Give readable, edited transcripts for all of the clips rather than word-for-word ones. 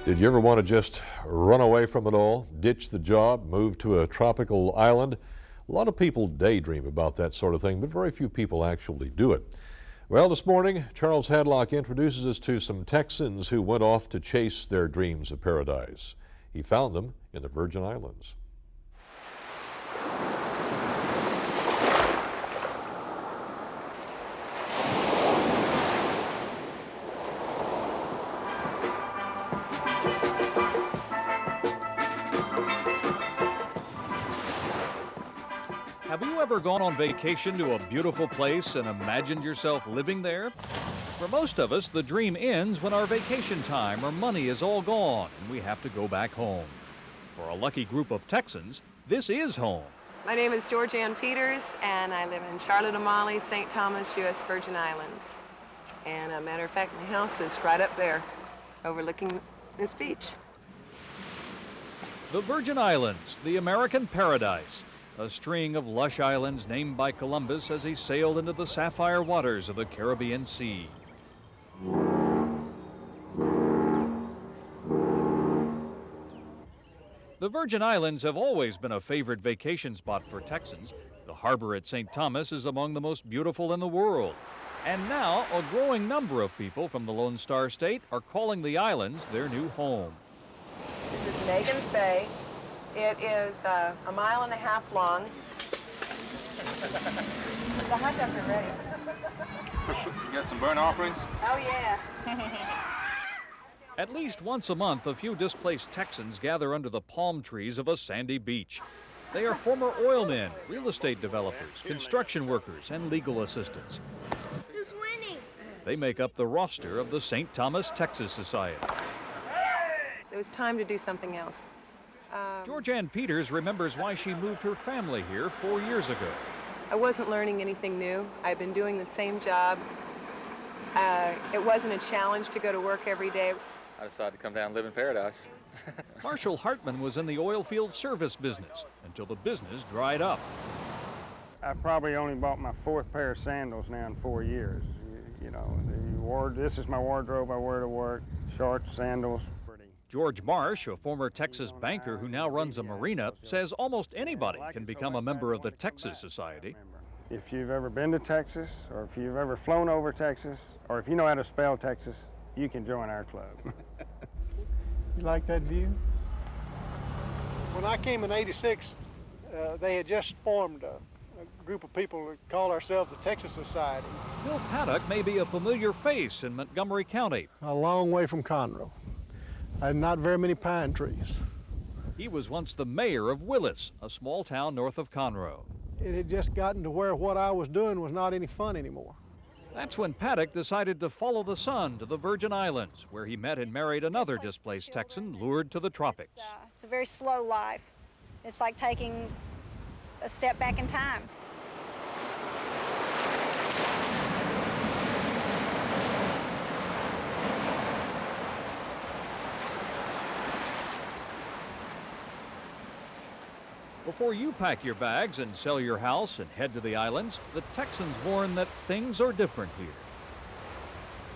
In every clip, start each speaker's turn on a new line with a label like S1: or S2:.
S1: Did you ever want to just run away from it all, ditch the job, move to a tropical island? A lot of people daydream about that sort of thing, but very few people actually do it. Well, this morning, Charles Hadlock introduces us to some Texans who went off to chase their dreams of paradise. He found them in the Virgin Islands.
S2: Have you ever gone on vacation to a beautiful place and imagined yourself living there? For most of us, the dream ends when our vacation time or money is all gone and we have to go back home. For a lucky group of Texans, this is home.
S3: My name is Georgianne Peters, and I live in Charlotte Amalie, St. Thomas, U.S. Virgin Islands. And a matter of fact, my house is right up there, overlooking this beach.
S2: The Virgin Islands, the American paradise. A string of lush islands named by Columbus as he sailed into the sapphire waters of the Caribbean Sea. The Virgin Islands have always been a favorite vacation spot for Texans. The harbor at St. Thomas is among the most beautiful in the world. And now, a growing number of people from the Lone Star State are calling the islands their new home.
S3: This is Megan's Bay. It is a mile and a half long. The hot dogs are ready.
S4: You got some burnt offerings?
S3: Oh, yeah.
S2: At least once a month, a few displaced Texans gather under the palm trees of a sandy beach. They are former oilmen, real estate developers, construction workers, and legal assistants.
S5: Who's winning?
S2: They make up the roster of the St. Thomas Texas Society.
S3: So it's time to do something else.
S2: Georgianne Peters remembers why she moved her family here 4 years ago.
S3: I wasn't learning anything new. I've been doing the same job. It wasn't a challenge to go to work every day.
S4: I decided to come down and live in paradise.
S2: Marshall Hartman was in the oil field service business until the business dried up.
S6: I've probably only bought my fourth pair of sandals now in 4 years. You know, this is my wardrobe I wear to work, shorts, sandals.
S2: George Marsh, a former Texas banker who now runs a marina, says almost anybody can become a member of the Texas Society.
S6: If you've ever been to Texas, or if you've ever flown over Texas, or if you know how to spell Texas, you can join our club.
S7: You like that view? When I came in '86, they had just formed a group of people who called ourselves the Texas Society.
S2: Bill Paddock may be a familiar face in Montgomery County.
S7: A long way from Conroe. And not very many pine trees.
S2: He was once the mayor of Willis, a small town north of Conroe.
S7: It had just gotten to where what I was doing was not any fun anymore.
S2: That's when Paddock decided to follow the sun to the Virgin Islands, where he met and married another displaced Texan lured to the tropics.
S5: It's a very slow life. It's like taking a step back in time.
S2: Before you pack your bags and sell your house and head to the islands, the Texans warn that things are different here.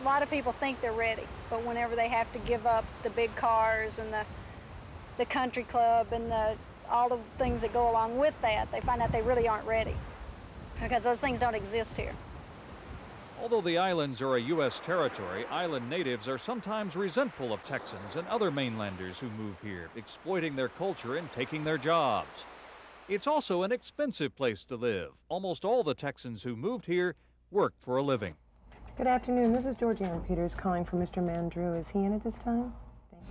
S5: A lot of people think they're ready, but whenever they have to give up the big cars and the country club and all the things that go along with that, they find out they really aren't ready because those things don't exist here.
S2: Although the islands are a U.S. territory, island natives are sometimes resentful of Texans and other mainlanders who move here, exploiting their culture and taking their jobs. It's also an expensive place to live. Almost all the Texans who moved here work for a living.
S8: Good afternoon. This is Georgianne Peters calling for Mr. Mandrew. Is he in at this time?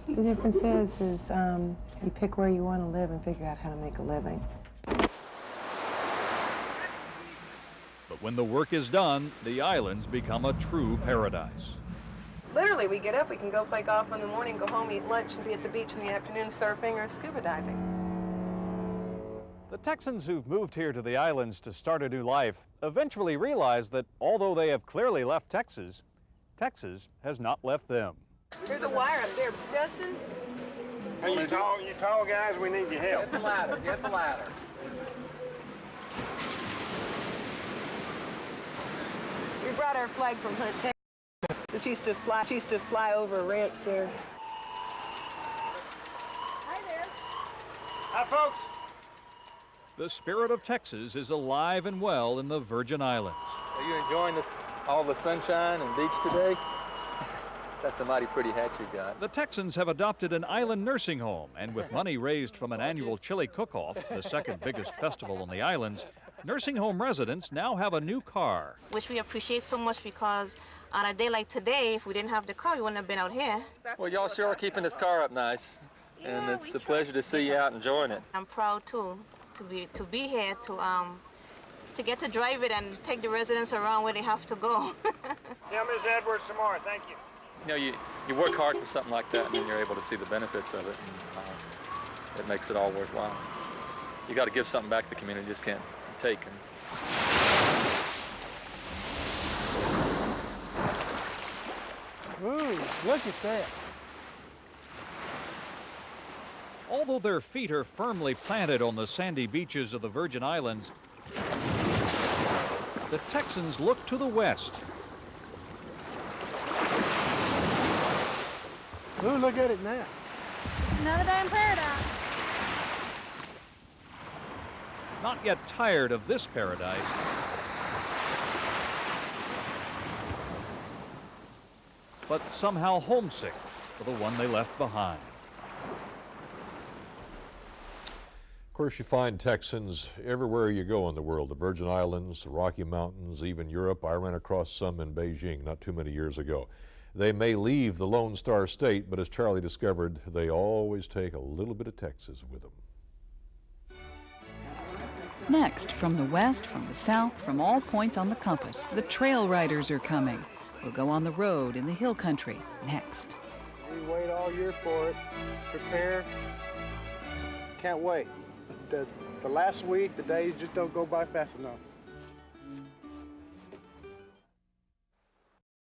S8: The difference is you pick where you want to live and figure out how to make a living.
S2: But when the work is done, the islands become a true paradise.
S3: Literally, we get up, we can go play golf in the morning, go home, eat lunch, and be at the beach in the afternoon surfing or scuba diving.
S9: The Texans who've moved here to the islands to start a new life eventually realize that although they have clearly left Texas, Texas has not left them.
S3: There's a wire up there, Justin.
S6: Hey, you tall guys, we need your help.
S4: Get the ladder, get the ladder.
S3: We brought our flag from Hunt, Texas. This used to fly over a ranch there.
S6: Hi, folks.
S2: The spirit of Texas is alive and well in the Virgin Islands.
S4: Are you enjoying all the sunshine and beach today? That's a mighty pretty hat you got.
S2: The Texans have adopted an island nursing home, and with money raised from an annual chili cook-off, the second biggest festival on the islands, nursing home residents now have a new car.
S10: Which we appreciate so much, because on a day like today, if we didn't have the car, we wouldn't have been out here.
S4: Well, y'all sure are keeping this car up nice. And it's a pleasure to see you out enjoying it.
S10: I'm proud too to be here to get to drive it and take the residents around where they have to go.
S6: Tell Ms. Edwards tomorrow. Thank you.
S4: You know, you work hard for something like that, and then you're able to see the benefits of it, and it makes it all worthwhile. You got to give something back to the community, you just can't take.
S7: Ooh, look at that.
S2: Although their feet are firmly planted on the sandy beaches of the Virgin Islands, the Texans look to the west.
S7: Ooh, look at it now.
S5: Another day in paradise.
S2: Not yet tired of this paradise, but somehow homesick for the one they left behind.
S1: Of course, you find Texans everywhere you go in the world, the Virgin Islands, the Rocky Mountains, even Europe. I ran across some in Beijing not too many years ago. They may leave the Lone Star State, but as Charlie discovered, they always take a little bit of Texas with them.
S11: Next, from the west, from the south, from all points on the compass, the trail riders are coming. We'll go on the road in the hill country next.
S7: We wait all year for it, prepare. Can't wait. The last week, the days just don't go by fast enough.